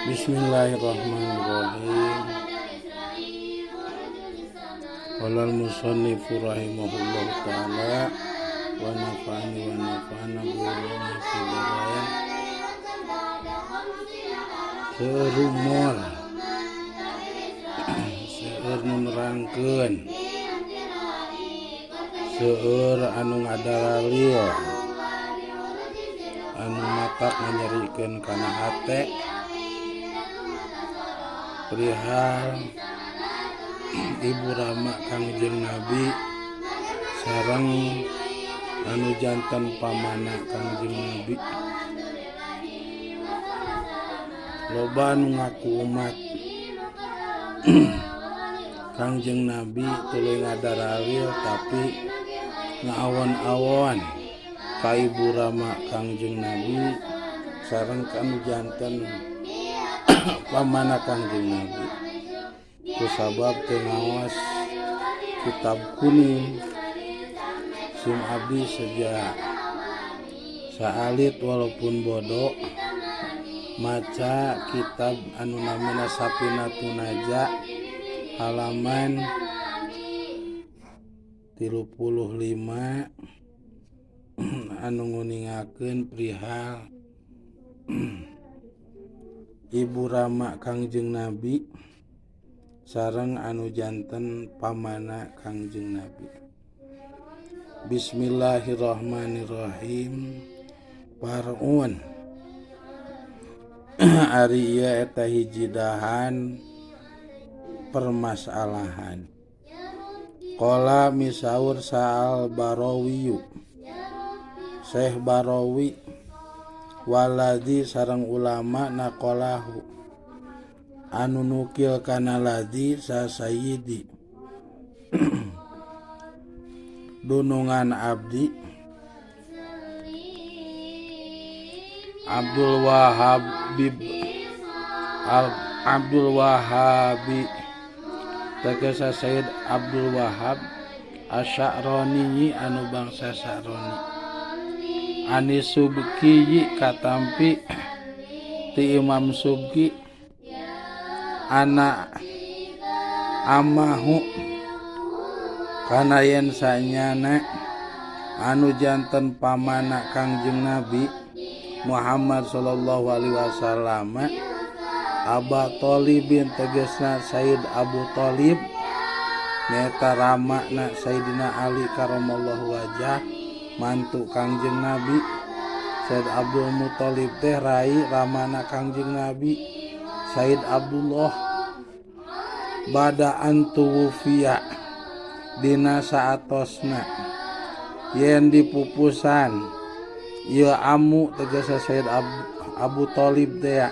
Bismillahirrahmanirrahim. Qala al-musannifu rahimahullah ta'ala wa nafa'ani wa nafa'ana bi'ilmihi fid dharain. Serumor seueur nu nerangkeun seueur anu ngadaralil anu matak nganyarikeun kana hate perihal Ibu Rama Kangjeng Nabi sareng anu janten pamana Kangjeng Nabi. Loba anu ngaku umat Kangjeng Nabi tuluy ngadaralil tapi ngaawon-awon ka Ibu Rama Kangjeng Nabi sareng anu janten pamana Kangjeng Nabi. Kusabab teu ngaos kitab kuning sim abdi seja saalit walaupun bodoh maca kitab anu namina Safinatun Najah halaman 35 anu nguningakeun perihal Ibu Rama Kangjeng Nabi sareng anu janten pamana Kangjeng Nabi. Bismillahirrahmanirrahim. Parun ari ieu eta hiji dahan permasalahan. Qala misaur sa'al Barawi Syekh Barawi waladi sareng ulama naqalahu anu nukil kana ladi sa sayyidi dunungan abdi Abdul Wahabi tegesa Sayyid Abdul Wahab Asy'arani anu bangsa Sy'arani ani Subki katampi ti Imam Subki anak amahu kana yen sanyana anu janten pamana Kangjeng Nabi Muhammad sallallahu alaihi wasallam Aba Thalibin tegasna Sayyid Abu Thalib neta ramana Sayyidina Ali karamallahu wajah mantu Kangjeng Nabi. Sayyid Abdul Muthalib teh rai ramana Kangjeng Nabi Sayyid Abdullah bada antuwufiya dina saatosna yen dipupusan ieu amu tegesa Sayyid Abu Thalib teh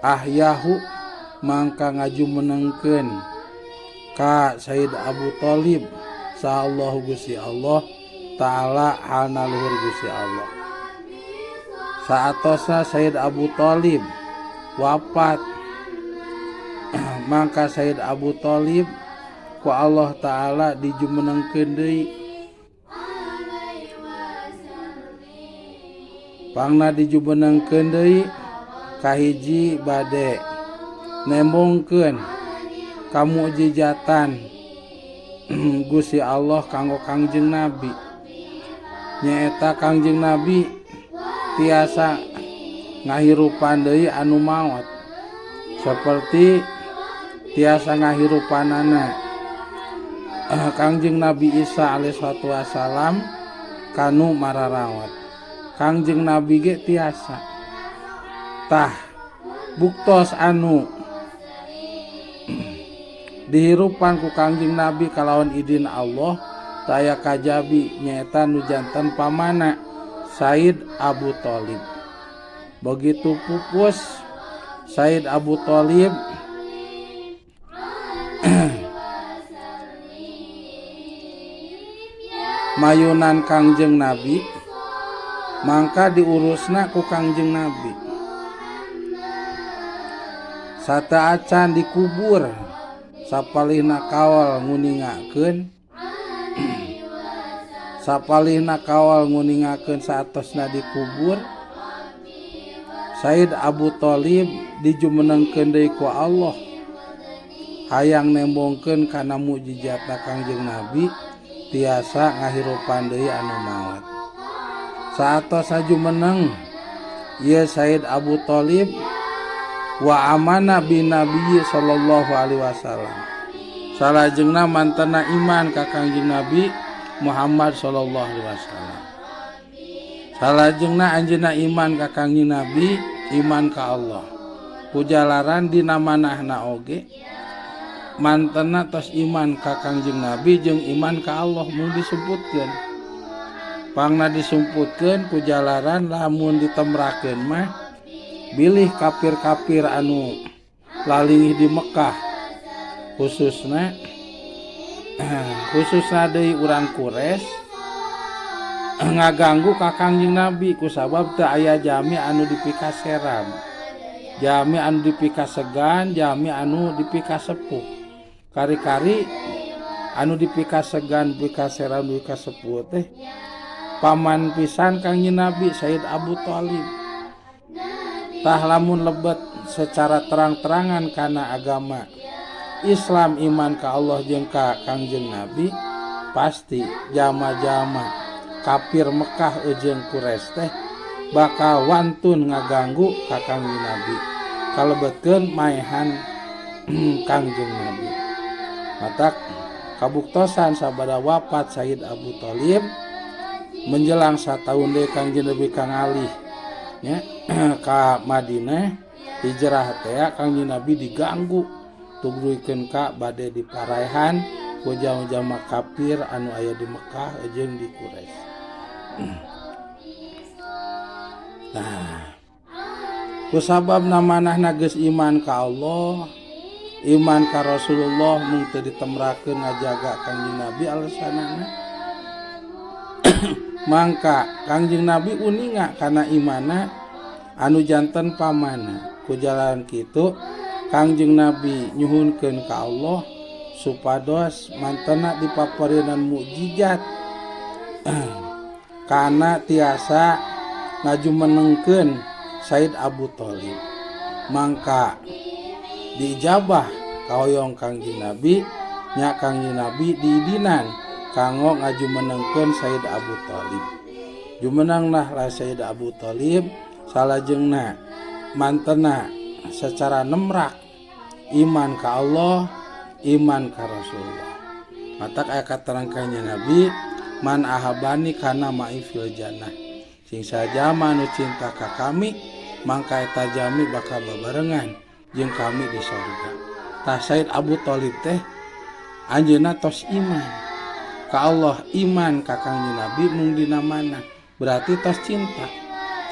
ahyahu mangka ngajumenengkeun ka Sayyid Abu Thalib saallahu Gusti Allah taala halna luhur Gusti Allah. Saatosna Sayyid Abu Thalib wafat maka Sayyid Abu Thalib ku Allah taala dijumenengkeun deui pangna dijumenengkeun deui kahiji bade nembongkeun kamujizatan Gusti Allah kanggo Kangjeng Nabi nyaeta Kangjeng Nabi tiasa ngahirupan deui anu maot seperti tiasa ngahirupanana Kangjeng Nabi Isa alaihi wassalam kanu mararawat. Kangjeng Nabi ge tiasa tah buktos anu dihirupan ku Kangjeng Nabi kalawan idin Allah taya kajabi nyaeta nu janten pamana Sayyid Abu Thalib. Begitu pupus Sayyid Abu Thalib mayunan Kangjeng Nabi mangka diurusna ku Kangjeng Nabi sataacan dikubur sapalihna kawal nguningakeun sapalihna kawal nguningakeun saatosna dikubur Said Abu Thalib dijumenengkeun deui ku Allah hayang nembongkeun kana mukjizatna Kangjeng Nabi tiasa ngahirupan deui anu maot. Saatos sajumeneng ieu Said Abu Thalib wa amana bin Nabi sallallahu alaihi wasallam. Salajengna mantena iman ka Kangjeng Nabi Muhammad sallallahu alaihi wasallam. Salajengna anjeunna iman ka Kangjeng Nabi, iman ka Allah. Kujalaran dina manahna oge mantena tos iman ka Kangjeng Nabi jeung iman ka Allah mun disebutkeun. Pangna disumputkeun kujalaran lamun ditemrakeun mah bilih kafir-kafir anu lalingih di Mekah khususna deui urang Quraisy ngaganggu ka Kangjeng Nabi kusabab teu aya jami anu dipika seram, jami anu dipika segan, jami anu dipika sepuh. Kari-kari anu dipika segan, dipika seram, dipika sepuh teh paman pisan Kangjeng Nabi Said Abu Thalib. Tah lamun lebet secara terang-terangan kana agama Islam, iman ka Allah jeung ka Kangjeng Nabi, pasti jama-jama kafir Mekah jeung Quraisy teh bakal wantun ngaganggu ka Kangjeng Nabi kalebetkeun maehan Kangjeng Nabi. Matak kabuktosan sabada wafat Said Abu Thalib menjelang 1 tahun deui Kangjeng Nabi kangalih nya ka Madinah hijrah teh Kangjeng Nabi diganggu tugduikeun ka bade diparehan ku jama-jama kafir anu aya di Mekah jeung di Quraisy. Nah, kusabab namanahna geus iman ka Allah, iman ka Rasulullah mung teu ditemrakeun ngajaga Kangjeng Nabi alasanana mangka Kangjeng Nabi uninga kana imana anu janten pamana. Kujalaran kitu Kangjeng Nabi nyuhunkeun ka Allah supados mantena dipaparingan mukjizat kana tiasa ngajumenengkeun Said Abu Thalib. Mangka diijabah kahoyong Kangjeng Nabi nya Kangjeng Nabi diidinan kanggo ngajumenengkeun Said Abu Thalib. Jumenanglah lah Said Abu Thalib salajengna mantena secara nemrak iman ka Allah, iman ka Rasulullah. Matak aya katerangkeunnya Nabi, man ahabani kana ma'i fil jannah. Sing sajama anu cinta ka kami, mangka eta jami bakal babarengan jeung kami di surga. Tah Said Abu Thalib teh anjeunna tos iman ka Allah, iman ka Kangjeng Nabi mung dina mana berarti tos cinta.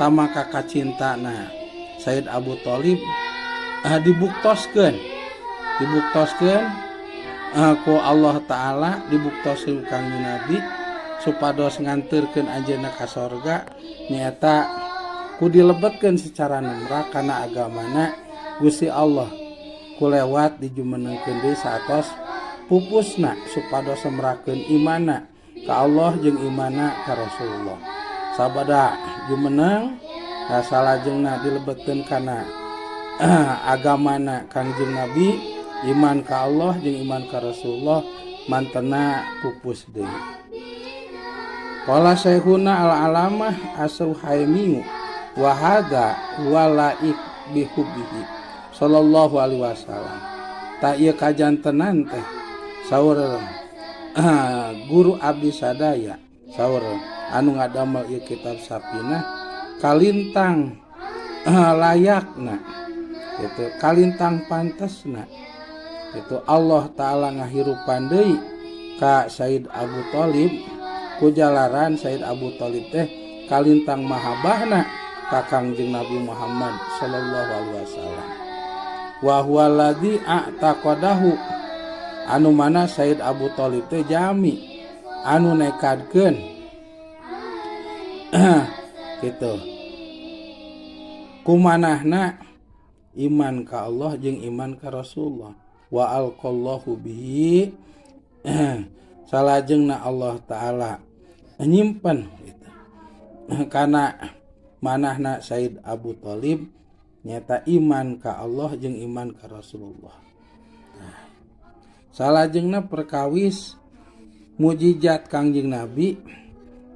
Tamaka kacintana Said Abu Thalib dibuktoskeun ku Allah Ta'ala, dibuktoskeun Kangjeng Nabi supados nganterkeun anjeunna ka surga nyaeta ku dilebetkeun secara nemrak kana agamana Gusti Allah ku lewat dijumenengkeun deui satos pupusna supados semrakeun imana ka Allah jeung imana ka Rasulullah. Sabada jumeneng salajengna dilebetkeun kana agamana Kangjeng Nabi, iman ka Allah jeung iman ka Rasulullah mantena pupus deui. Qala Syekhuna al-Alamah As-Suhaimi wa hadza walaik bihubbihi sallallahu alaihi wasallam. Ta ieu kajantenan teh saur guru abdi sadaya saur anu ngadamel ieu kitab Sapinah kalintang layakna itu kalintang pantesna itu Allah Ta'ala ngahirupan deui ka Said Abu Thalib kujalaran Said Abu Thalib teh kalintang mahabbahna ka Kangjeng Nabi Muhammad sallallahu alaihi wasallam. Wa huwa alladzi a'taqadahu anu mana Said Abu Thalib teh jami anu nekadkeun gitu kumanahna iman ka Allah jeung iman ka Rasulullah wa alqallahu bihi salajengna Allah Ta'ala nyimpen gitu. Kana manahna Said Abu Thalib nyata iman ka Allah jeung iman ka Rasulullah. Nah, salajengna perkawis mujizat Kangjeng Nabi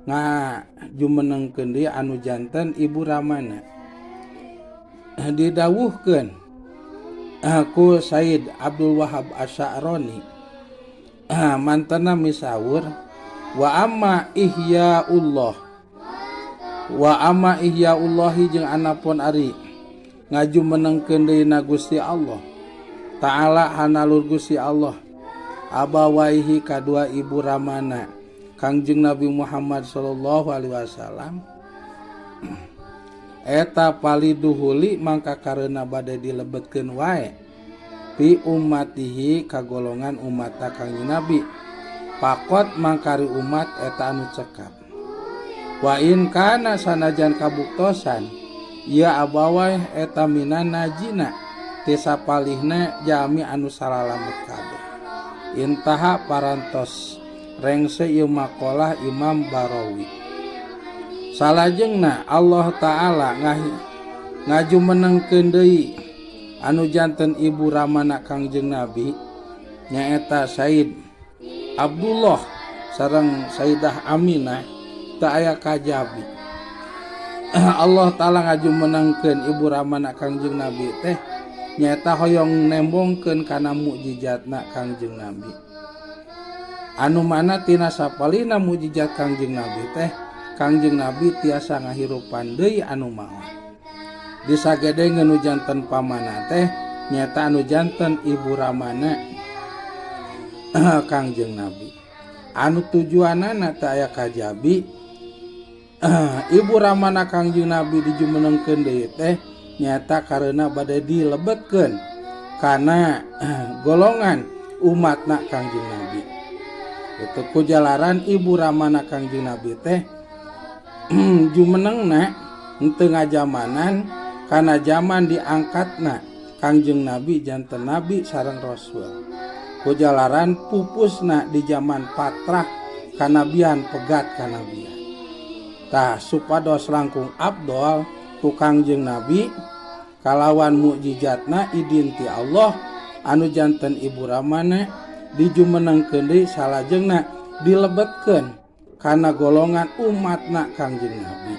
ngajumenengkeun deui anu janten ibu ramana. Didawuhkeun ku Said Abdul Wahab Asy'arani mantena misawur wa amma ihya'ullahi jeung anapun ari ngajumenengkeun deuna Gusti Allah Ta'ala hanalur Gusti Allah abawaihi kadua ibu ramana Kangjeng Nabi Muhammad sallallahu alaihi wasallam eta paliduhuli mangka karena bade dilebetkeun wae pi ummatihi kagolongan umat Kangjeng Nabi pakot mangkari umat eta anu cekap wa in kana sanajan kabuktosan ya abawai eta minan najina tisapalihna jami anu salalamet kabeh intaha parantos rengse ieu maqalah Imam Barawi. Salajengna Allah Ta'ala ngajumenengkeun deui anu janten ibu ramana Kangjeng Nabi nyaeta Said Abdullah sareng Sayyidah Aminah teu aya kajabi. Allah Ta'ala ngajumenengkeun ibu ramana Kangjeng Nabi teh nyaeta hoyong nembongkeun kana mukjizatna Kangjeng Nabi. Anu mana tina sapalina mukjizat Kangjeng Nabi teh Kangjeng Nabi tiasa ngahirupan deui anu maot. Disagedengeun nu janten pamana teh nyata anu janten ibu ramana Kangjeng Nabi. Anu tujuanana teu aya kajabi ibu ramana Kangjeng Nabi dijumenengkeun deui teh nyata karena bade dilebetkeun kana golongan umatna Kangjeng Nabi. Itu kujalaran ibu ramana Kangjeng Nabi teh jumenengna henteu ngajamanan kana zaman diangkatna Kangjeng Nabi janten Nabi sareng Rasul. Kujalaran pupusna di zaman patrah kanabian pegat kanabian. Tah supados langkung abdol ku Kangjeng Nabi kalawan mukjizatna idin ti Allah anu janten ibu ramana dijumenengkeun deui salajengna dilebetkeun kana golongan umatna Kangjeng Nabi.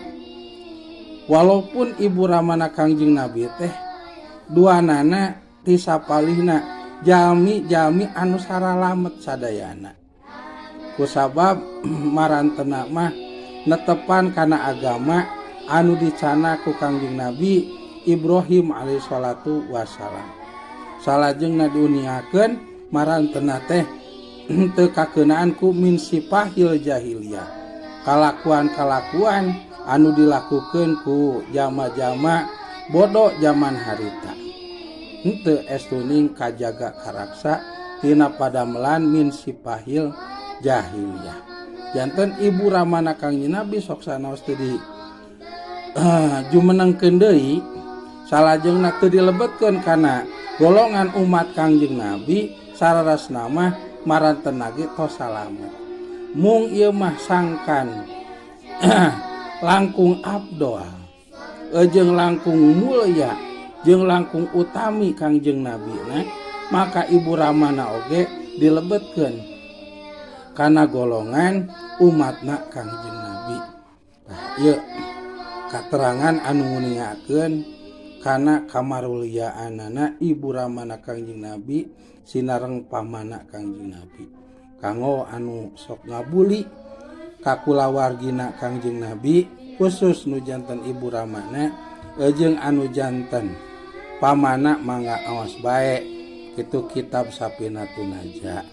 Walaupun ibu ramana Kangjeng Nabi teh duanana tisapalihna jami anu saralamet sadayana. Kusabab marantena mah netepan kana agama anu dicana ku Kangjeng Nabi Ibrahim alaihi salatu wasalam. Salajengna diuniakeun marantena teh teu kakeunaan ku min sipahil jahiliyah kalakuan anu dilakukeun ku jama-jama bodoh zaman harita henteu estuning kajaga karaksa tina padamelan min sipahil jahiliyah. Janten ibu ramana Kangjeng Nabi sok sanaos teu di jumenengkeun deui salajengna teu dilebetkeun kana golongan umat Kangjeng Nabi sararasna mah marantena ge tos salamet. Mung ieu mah sangkan langkung abdol jeung langkung mulia jeung langkung utami Kangjeng Nabi maka ibu ramana oge dilebetkeun kana golongan umatna Kangjeng Nabi. Nah, ieu katerangan anu nguningakeun kana kamaruliaanana ibu ramana Kangjeng Nabi sinareng pamana Kangjeng Nabi. Kanggo anu sok ngabuli ka kulawargina Kangjeng Nabi khusus nu janten ibu ramana jeung anu janten pamana mangga awas bae kitu kitab Safinatun Najah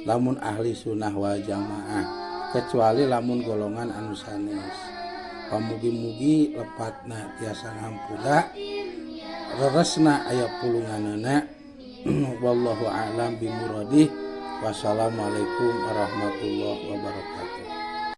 lamun ahli sunnah wal jamaah kecuali lamun golongan anu sanes. Pamugi-mugi lepatna tiasa ngampura reresna aya pulunganana. Wallahu a'lam bimuradih. Wassalamualaikum warahmatullahi wabarakatuh.